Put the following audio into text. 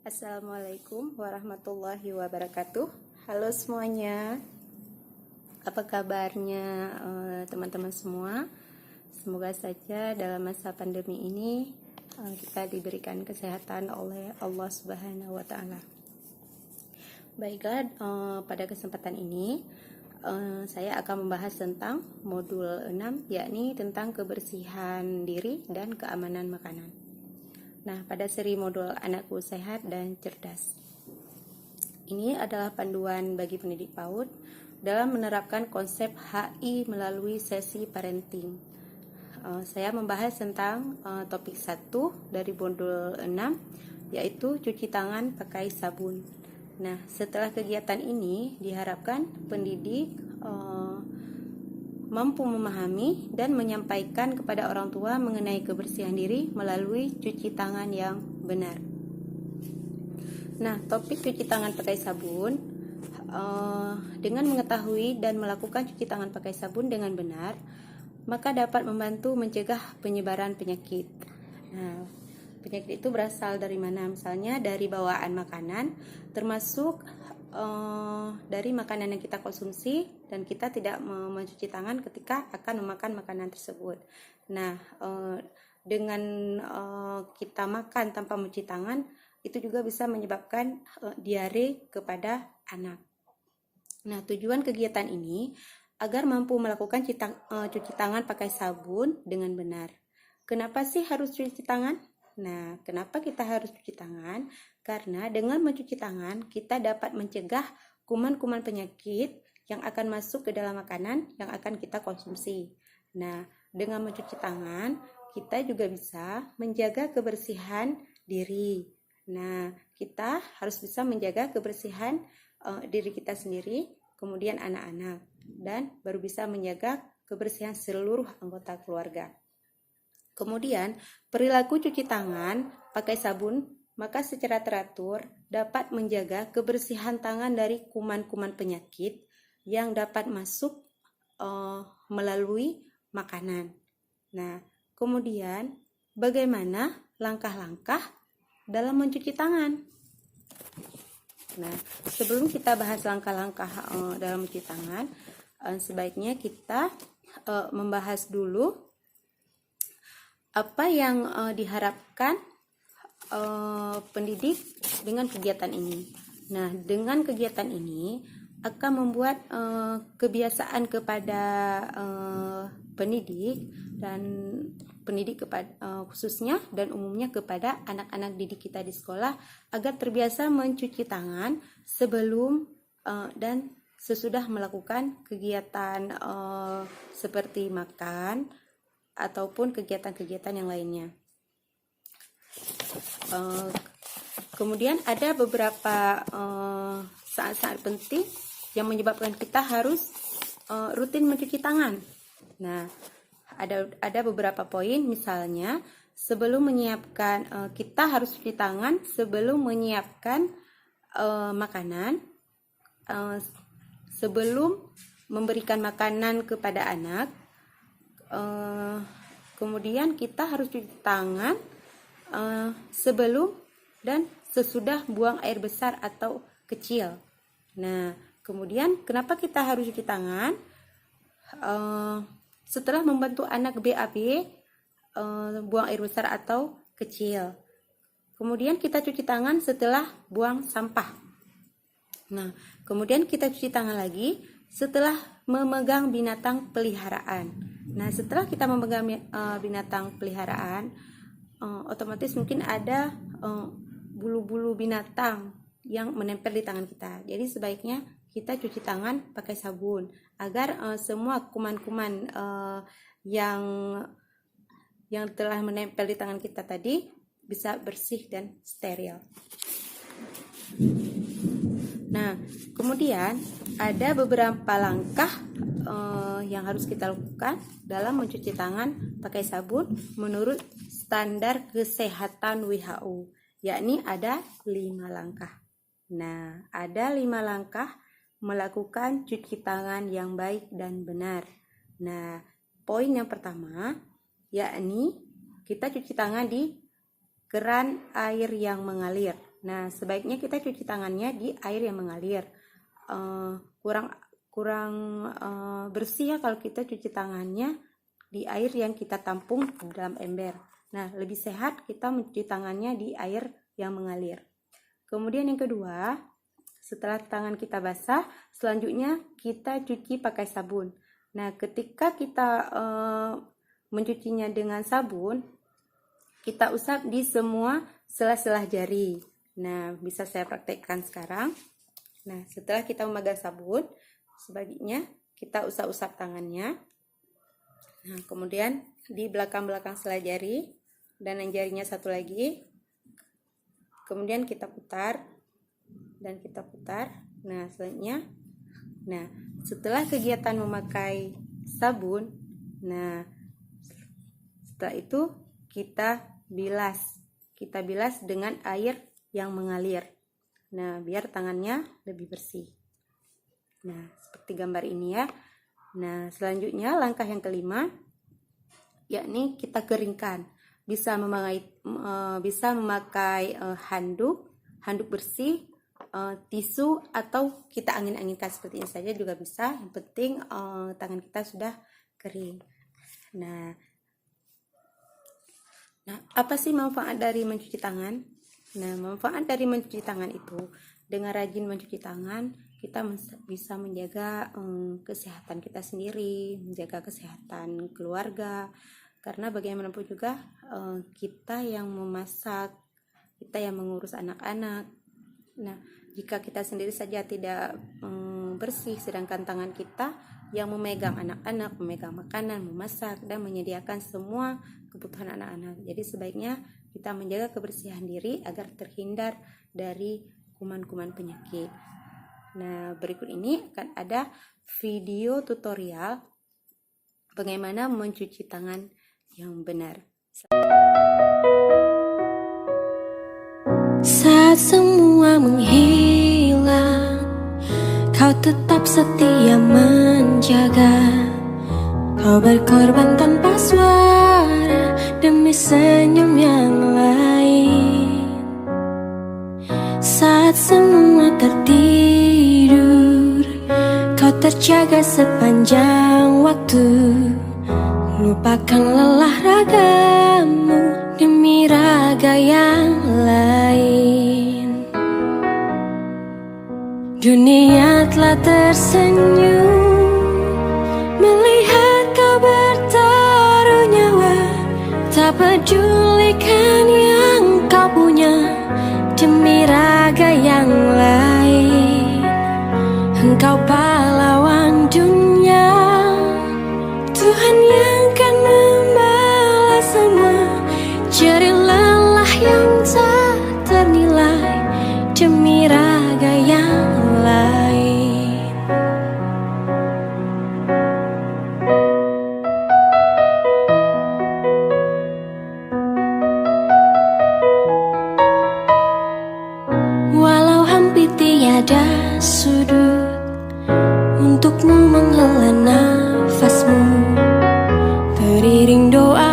Assalamualaikum warahmatullahi wabarakatuh. Halo semuanya, apa kabarnya teman-teman semua? Semoga saja dalam masa pandemi ini kita diberikan kesehatan oleh Allah Subhanahu wa Ta'ala. Baiklah, pada kesempatan ini saya akan membahas tentang modul 6, yakni tentang kebersihan diri dan keamanan makanan. Nah, pada seri modul Anakku Sehat dan Cerdas. Ini adalah panduan bagi pendidik PAUD dalam menerapkan konsep HI melalui sesi parenting. Saya membahas tentang topik 1 dari modul 6, yaitu cuci tangan pakai sabun. Nah, setelah kegiatan ini diharapkan pendidik mampu memahami dan menyampaikan kepada orang tua mengenai kebersihan diri melalui cuci tangan yang benar. Nah, topik cuci tangan pakai sabun, dengan mengetahui dan melakukan cuci tangan pakai sabun dengan benar, maka dapat membantu mencegah penyebaran penyakit. Nah, penyakit itu berasal dari mana? Misalnya dari bawaan makanan, termasuk dari makanan yang kita konsumsi dan kita tidak mencuci tangan ketika akan memakan makanan tersebut. Nah, dengan kita makan tanpa mencuci tangan, itu juga bisa menyebabkan diare kepada anak. Nah, tujuan kegiatan ini agar mampu melakukan cuci tangan pakai sabun dengan benar. Kenapa sih harus cuci tangan? Nah, kenapa kita harus cuci tangan? Karena dengan mencuci tangan, kita dapat mencegah kuman-kuman penyakit yang akan masuk ke dalam makanan yang akan kita konsumsi. Nah, dengan mencuci tangan, kita juga bisa menjaga kebersihan diri. Nah, kita harus bisa menjaga kebersihan diri kita sendiri, kemudian anak-anak, dan baru bisa menjaga kebersihan seluruh anggota keluarga. Kemudian, perilaku cuci tangan pakai sabun, maka secara teratur dapat menjaga kebersihan tangan dari kuman-kuman penyakit yang dapat masuk melalui makanan. Nah, kemudian bagaimana langkah-langkah dalam mencuci tangan? Nah, sebelum kita bahas langkah-langkah dalam mencuci tangan, sebaiknya kita membahas dulu apa yang diharapkan pendidik dengan kegiatan ini. Nah, dengan kegiatan ini akan membuat kebiasaan kepada pendidik dan pendidik kepada khususnya dan umumnya kepada anak-anak didik kita di sekolah agar terbiasa mencuci tangan sebelum dan sesudah melakukan kegiatan seperti makan ataupun kegiatan-kegiatan yang lainnya. Kemudian ada beberapa saat-saat penting yang menyebabkan kita harus rutin mencuci tangan. Nah, ada beberapa poin, misalnya sebelum menyiapkan, kita harus cuci tangan sebelum menyiapkan makanan, sebelum memberikan makanan kepada anak. Kemudian kita harus cuci tangan sebelum dan sesudah buang air besar atau kecil. Nah, kemudian kenapa kita harus cuci tangan? Setelah membantu anak BAB buang air besar atau kecil. Kemudian kita cuci tangan setelah buang sampah. Nah, kemudian kita cuci tangan lagi setelah memegang binatang peliharaan. Nah, setelah kita memegang binatang peliharaan, otomatis mungkin ada bulu-bulu binatang yang menempel di tangan kita. Jadi sebaiknya kita cuci tangan pakai sabun agar semua kuman-kuman yang telah menempel di tangan kita tadi bisa bersih dan steril. Nah, kemudian ada beberapa langkah yang harus kita lakukan dalam mencuci tangan pakai sabun menurut standar kesehatan WHO, yakni ada 5 langkah. Nah, ada 5 langkah melakukan cuci tangan yang baik dan benar. Nah, poin yang pertama yakni kita cuci tangan di keran air yang mengalir. Nah, sebaiknya kita cuci tangannya di air yang mengalir. Kurang bersih ya kalau kita cuci tangannya di air yang kita tampung dalam ember. Nah, lebih sehat kita mencuci tangannya di air yang mengalir. Kemudian yang kedua, setelah tangan kita basah, selanjutnya kita cuci pakai sabun. Nah, ketika kita mencucinya dengan sabun, kita usap di semua sela-sela jari. Nah, bisa saya praktekkan sekarang. Nah, setelah kita memegang sabun, sebaliknya kita usap-usap tangannya. Nah, kemudian di belakang-belakang sela jari dan yang jarinya satu lagi. Kemudian kita putar dan kita putar. Nah, selanjutnya, nah, setelah kegiatan memakai sabun, nah, setelah itu kita bilas dengan air yang mengalir. Nah, biar tangannya lebih bersih. Nah, seperti gambar ini ya. Nah, selanjutnya langkah yang kelima, yakni kita keringkan. Bisa memakai handuk bersih, tisu, atau kita angin-anginkan seperti ini saja juga bisa. Yang penting tangan kita sudah kering. Nah, apa sih manfaat dari mencuci tangan? Nah, manfaat dari mencuci tangan itu, dengan rajin mencuci tangan, kita bisa menjaga kesehatan kita sendiri, menjaga kesehatan keluarga. Karena bagaimanapun juga kita yang memasak, kita yang mengurus anak-anak. Nah, jika kita sendiri saja tidak bersih, sedangkan tangan kita yang memegang anak-anak, memegang makanan, memasak, dan menyediakan semua kebutuhan anak-anak. Jadi sebaiknya kita menjaga kebersihan diri agar terhindar dari kuman-kuman penyakit. Nah, berikut ini akan ada video tutorial bagaimana mencuci tangan yang benar. Saat semua menghilang, kau tetap setia menjaga. Kau berkorban tanpa suara demi senyum yang lain. Saat semua tertidur, kau terjaga sepanjang waktu. Lupakan lelah ragamu demi raga yang lain. Dunia telah tersenyum melihat kau bertaruh nyawa. Tak pedulikan yang kau punya demi raga yang lain. Engkau pahlawan dunia, Tuhan yang kan membalas semua jerih lelah yang tak ternilai demi raga yang lain. Walau hampir tiada sudut untukmu menghela nafasmu, beriring doa